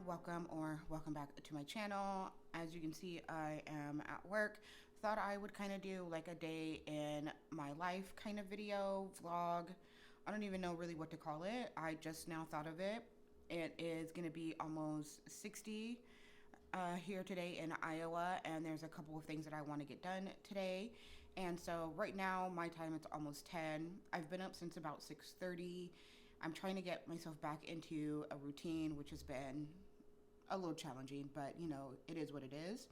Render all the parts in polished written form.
welcome back to my channel. As you can see, I am at work. Thought I would kind of do like a day in my life kind of video vlog. I don't even know really what to call it. I just now thought of it. It is going to be almost 60 here today in Iowa, and there's a couple of things that I want to get done today. And so right now my time it's almost 10. I've been up since about 6:30. I'm trying to get myself back into a routine, which has been a little challenging, but you know, it is what it is.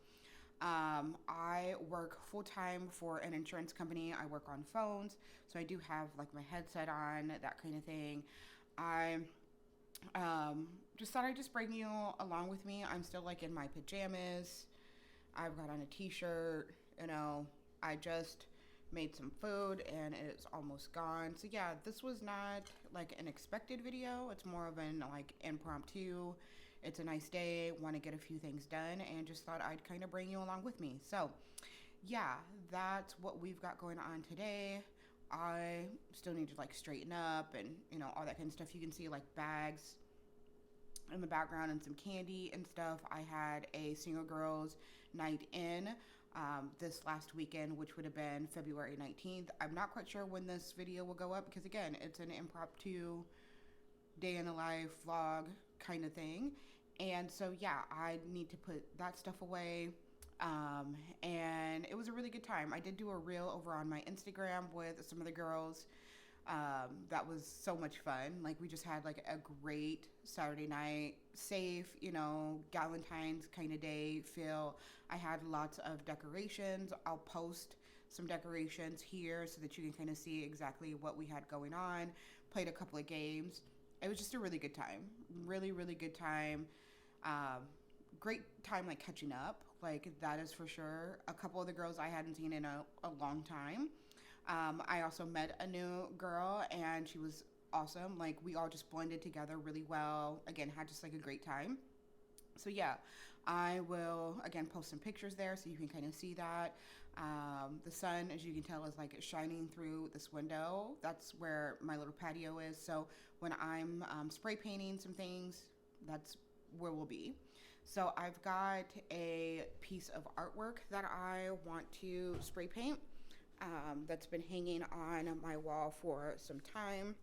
I work full time for an insurance company. I work on phones, so I do have like my headset on, that kind of thing. I just thought I'd just bring you along with me. I'm still like in my pajamas. I've got on a t-shirt, you know, I just made some food and it's almost gone. So yeah, this was not like an expected video. It's more of an like impromptu. It's a nice day, want to get a few things done, and just thought I'd kind of bring you along with me. So yeah, that's what we've got going on today. I still need to like straighten up and you know all that kind of stuff. You can see like bags in the background and some candy and stuff. I had a single girls night in this last weekend, which would have been February 19th. I'm not quite sure when this video will go up because again, it's an impromptu day in the life vlog kind of thing. And so yeah, I need to put that stuff away. And it was a really good time. I did do a reel over on my Instagram with some of the girls. That was so much fun. Like we just had like a great Saturday night, safe, you know, Galentine's kind of day feel. I had lots of decorations. I'll post some decorations here so that you can kind of see exactly what we had going on. Played a couple of games. It was just a really good time. Really, really good time. Great time like catching up. Like that is for sure. A couple of the girls I hadn't seen in a long time. I also met a new girl and she was awesome. Like we all just blended together really well. Again, had just like a great time. So yeah, I will again post some pictures there so you can kind of see that. The sun, as you can tell, is like shining through this window. That's where my little patio is. So when I'm spray painting some things, that's where we'll be. So I've got a piece of artwork that I want to spray paint. That's been hanging on my wall for some time.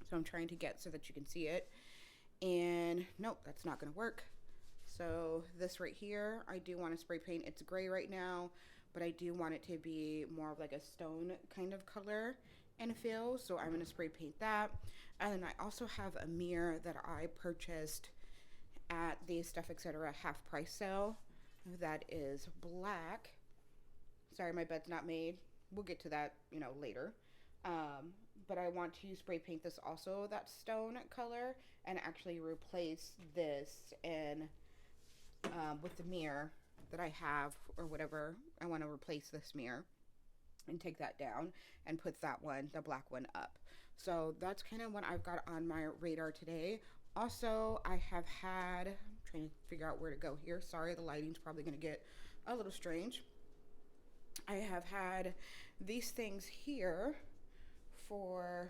So I'm trying to get so that you can see it. And nope, that's not going to work. So this right here, I do want to spray paint. It's gray right now, but I do want it to be more of like a stone kind of color and feel. So I'm going to spray paint that. And then I also have a mirror that I purchased at the Stuff Etc. half price sale. That is black. Sorry, my bed's not made. We'll get to that, you know, later. But I want to spray paint this also, that stone color, and actually replace this in with the mirror that I have or whatever. I want to replace this mirror and take that down and put that one, the black one, up. So that's kind of what I've got on my radar today. Also, I have had, I'm trying to figure out where to go here. Sorry, the lighting's probably going to get a little strange. I have had these things here for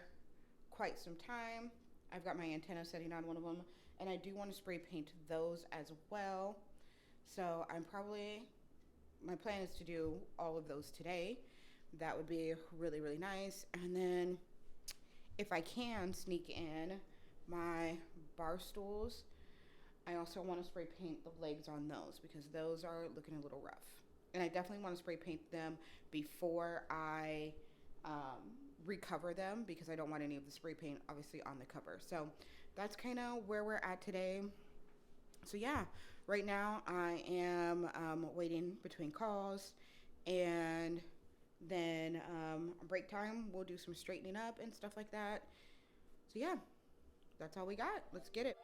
quite some time. I've got my antenna setting on one of them, and I do want to spray paint those as well. So my plan is to do all of those today. That would be really, really nice. And then if I can sneak in my bar stools, I also want to spray paint the legs on those because those are looking a little rough. And I definitely want to spray paint them before I recover them because I don't want any of the spray paint obviously on the cover. So that's kind of where we're at today. So yeah, right now I am waiting between calls, and then break time we'll do some straightening up and stuff like that. So yeah, that's all we got. Let's get it.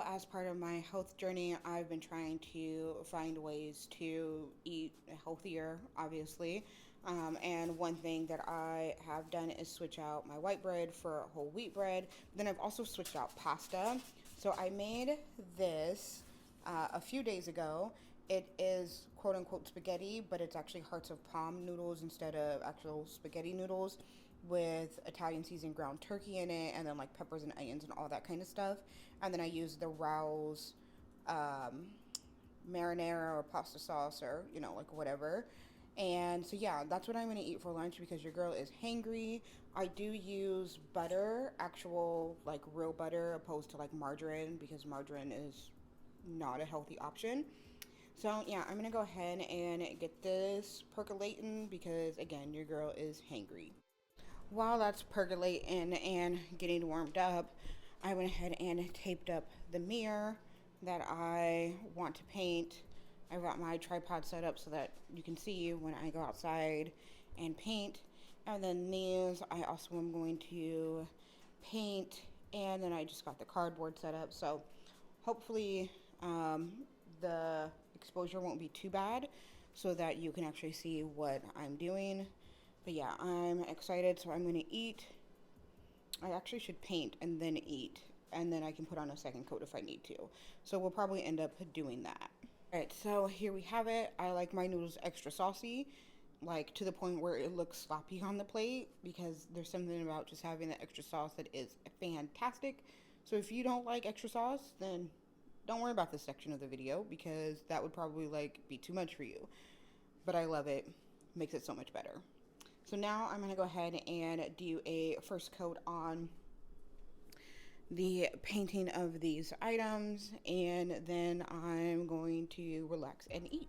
As part of my health journey, I've been trying to find ways to eat healthier, obviously. And one thing that I have done is switch out my white bread for whole wheat bread. Then I've also switched out pasta. So I made this a few days ago. It is quote unquote spaghetti, but it's actually hearts of palm noodles instead of actual spaghetti noodles with Italian seasoned ground turkey in it, and then like peppers and onions and all that kind of stuff. And then I use the Rao's um, marinara or pasta sauce or, like whatever. And so, yeah, that's what I'm going to eat for lunch because your girl is hangry. I do use butter, actual, like real butter, opposed to like margarine because margarine is not a healthy option. So, yeah, I'm going to go ahead and get this percolating because, again, your girl is hangry. While that's percolating and getting warmed up, I went ahead and taped up the mirror that I want to paint. I got my tripod set up so that you can see when I go outside and paint. And then these I also am going to paint. And then I just got the cardboard set up. So hopefully the exposure won't be too bad so that you can actually see what I'm doing. But yeah, I'm excited, so I'm going to eat. I actually should paint and then eat, and then I can put on a second coat if I need to. So we'll probably end up doing that. All right, so here we have it. I like my noodles extra saucy, like to the point where it looks sloppy on the plate because there's something about just having the extra sauce that is fantastic. So if you don't like extra sauce, then don't worry about this section of the video because that would probably like be too much for you. But I love it. Makes it so much better. So now I'm going to go ahead and do a first coat on the painting of these items, and then I'm going to relax and eat.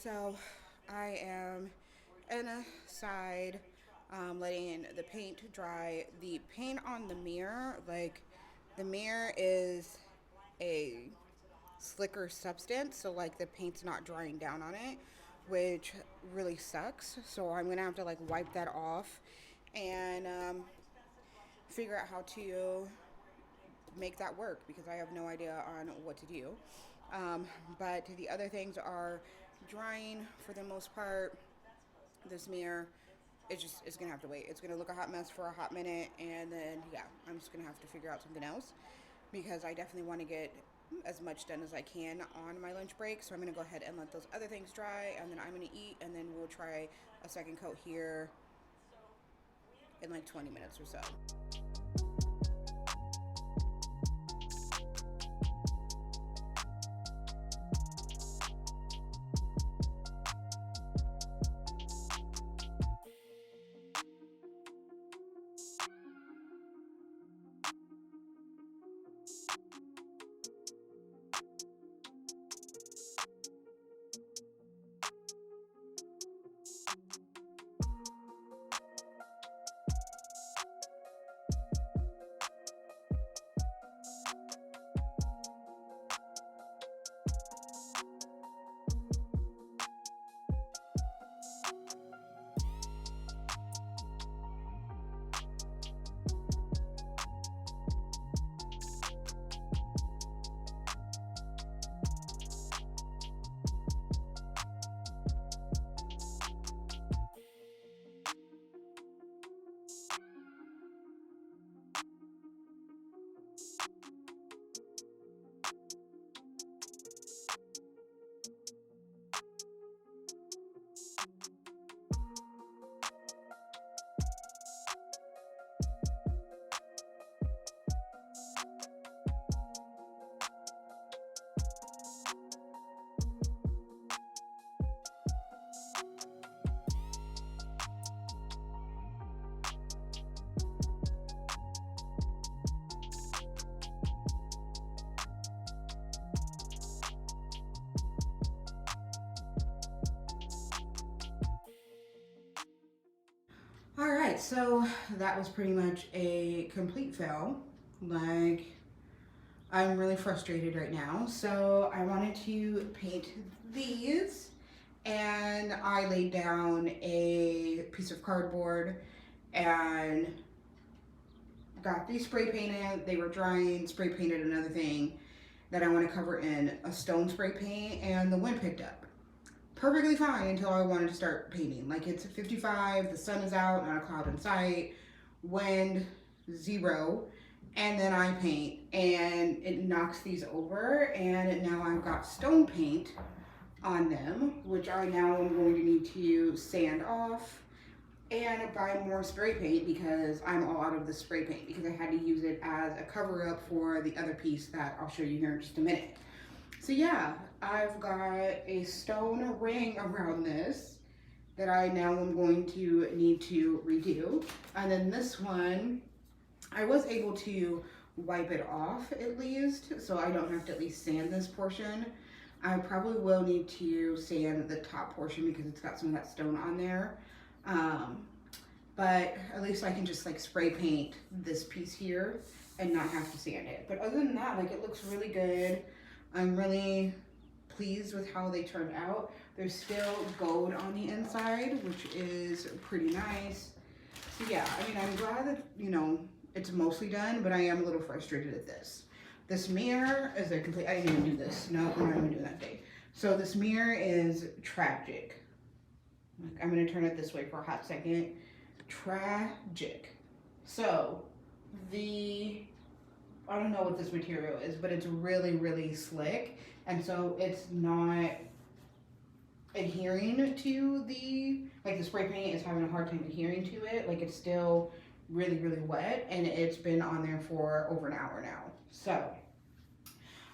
So I am inside, letting the paint dry. The paint on the mirror, like the mirror is a slicker substance, so like the paint's not drying down on it, which really sucks. So I'm gonna have to like wipe that off and figure out how to make that work because I have no idea on what to do. But the other things are drying for the most part. This mirror, it's gonna have to wait. It's gonna look a hot mess for a hot minute, and then yeah, I'm just gonna have to figure out something else because I definitely want to get as much done as I can on my lunch break. So I'm gonna go ahead and let those other things dry, and then I'm gonna eat, and then we'll try a second coat here in like 20 minutes or so. so that was pretty much a complete fail. Like, I'm really frustrated right now. So I wanted to paint these, and I laid down a piece of cardboard and got these spray painted. They were drying, spray painted another thing that I want to cover in a stone spray paint, and the wind picked up. Perfectly fine until I wanted to start painting. Like, it's 55, the sun is out, not a cloud in sight, wind 0, and then I paint and it knocks these over, and now I've got stone paint on them, which I now am going to need to sand off and buy more spray paint because I'm all out of the spray paint because I had to use it as a cover up for the other piece that I'll show you here in just a minute. So yeah, I've got a stone ring around this that I now am going to need to redo. And then this one, I was able to wipe it off at least, so I don't have to at least sand this portion. I probably will need to sand the top portion because it's got some of that stone on there. But at least I can just like spray paint this piece here and not have to sand it. But other than that, like, it looks really good. I'm really pleased with how they turned out. There's still gold on the inside, which is pretty nice. So yeah, I mean, I'm glad that, you know, it's mostly done, but I am a little frustrated at this. This mirror is a complete, I didn't even do this. No, we're not even doing that day. So this mirror is tragic. I'm gonna turn it this way for a hot second. Tragic. So I don't know what this material is, but it's really, really slick. And so it's not adhering to the spray paint is having a hard time adhering to it. Like, it's still really, really wet, and it's been on there for over an hour now. So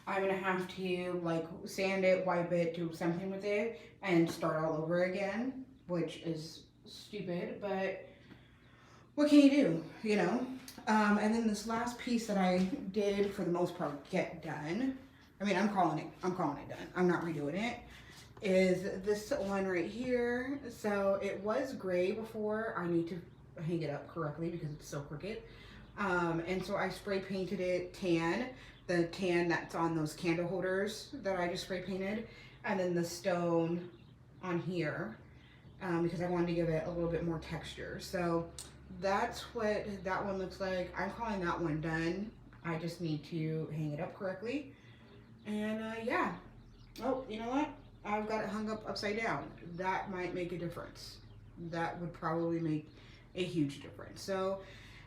I'm gonna have to like sand it, wipe it, do something with it, and start all over again, which is stupid, but what can you do, you know? And then this last piece that I did for the most part get done, I mean, I'm calling it done. I'm not redoing it, is this one right here. So it was gray before. I need to hang it up correctly because it's so crooked. And so I spray painted it tan, the tan that's on those candle holders that I just spray painted, and then the stone on here, because I wanted to give it a little bit more texture. So that's what that one looks like. I'm calling that one done. I just need to hang it up correctly. And yeah. Oh, you know what? I've got it hung up upside down. That might make a difference. That would probably make a huge difference. So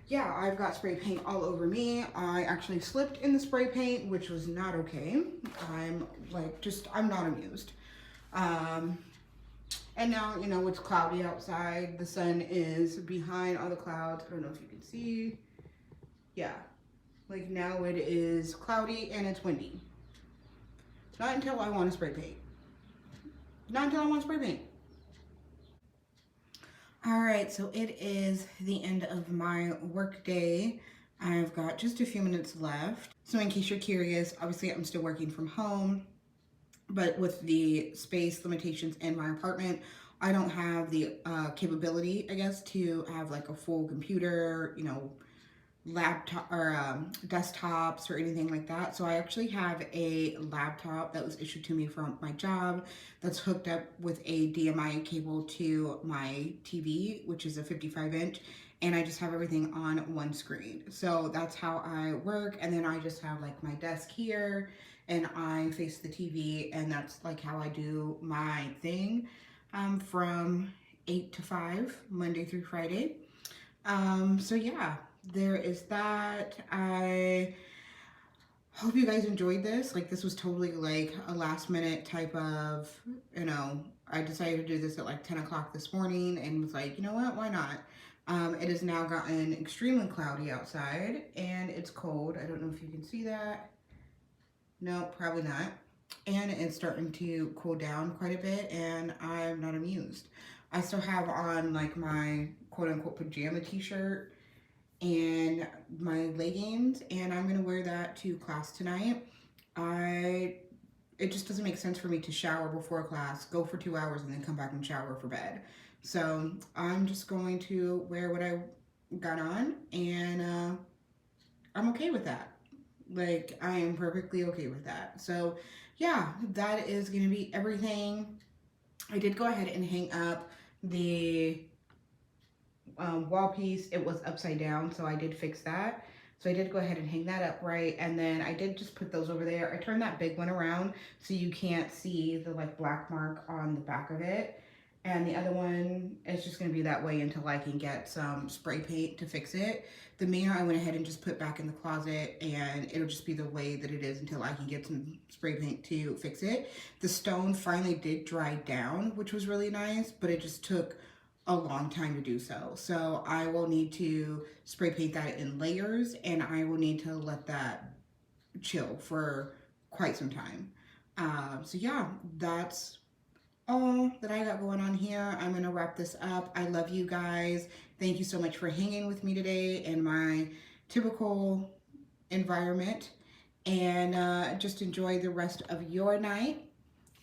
yeah, I've got spray paint all over me. I actually slipped in the spray paint, which was not okay. I'm not amused. And now, you know, it's cloudy outside. The sun is behind all the clouds. I don't know if you can see. Yeah, like now it is cloudy and it's windy. Not until I want to spray paint. Not until I want to spray paint. All right, so it is the end of my work day. I've got just a few minutes left. So in case you're curious, obviously I'm still working from home, but with the space limitations in my apartment, I don't have the capability, I guess, to have like a full computer, you know, laptop or desktops or anything like that. So I actually have a laptop that was issued to me from my job that's hooked up with a DMI cable to my TV, which is a 55-inch, and I just have everything on one screen. So that's how I work, and then I just have like my desk here and I face the TV, and that's like how I do my thing from 8 to 5, Monday through Friday. So yeah, there is that. I hope you guys enjoyed this. Like, this was totally like a last minute type of, you know, I decided to do this at like 10 o'clock this morning and was like, you know what, why not? It has now gotten extremely cloudy outside and it's cold. I don't know if you can see that. No, probably not. And it's starting to cool down quite a bit, and I'm not amused. I still have on like my quote unquote pajama t-shirt and my leggings, and I'm gonna wear that to class tonight. It just doesn't make sense for me to shower before class, go for 2 hours, and then come back and shower for bed. So I'm just going to wear what I got on, and I'm okay with that. Like, I am perfectly okay with that. So, yeah, that is going to be everything. I did go ahead and hang up the wall piece. It was upside down, so I did fix that. So I did go ahead and hang that up right, and then I did just put those over there. I turned that big one around so you can't see the like black mark on the back of it. And the other one is just gonna be that way until I can get some spray paint to fix it. The mirror I went ahead and just put back in the closet, and it'll just be the way that it is until I can get some spray paint to fix it. The stone finally did dry down, which was really nice, but it just took a long time to do so. So I will need to spray paint that in layers, and I will need to let that chill for quite some time. So yeah, that's all that I got going on here. I'm gonna wrap this up. I love you guys. Thank you so much for hanging with me today in my typical environment. And just enjoy the rest of your night.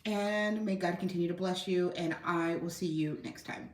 And may God continue to bless you. And I will see you next time.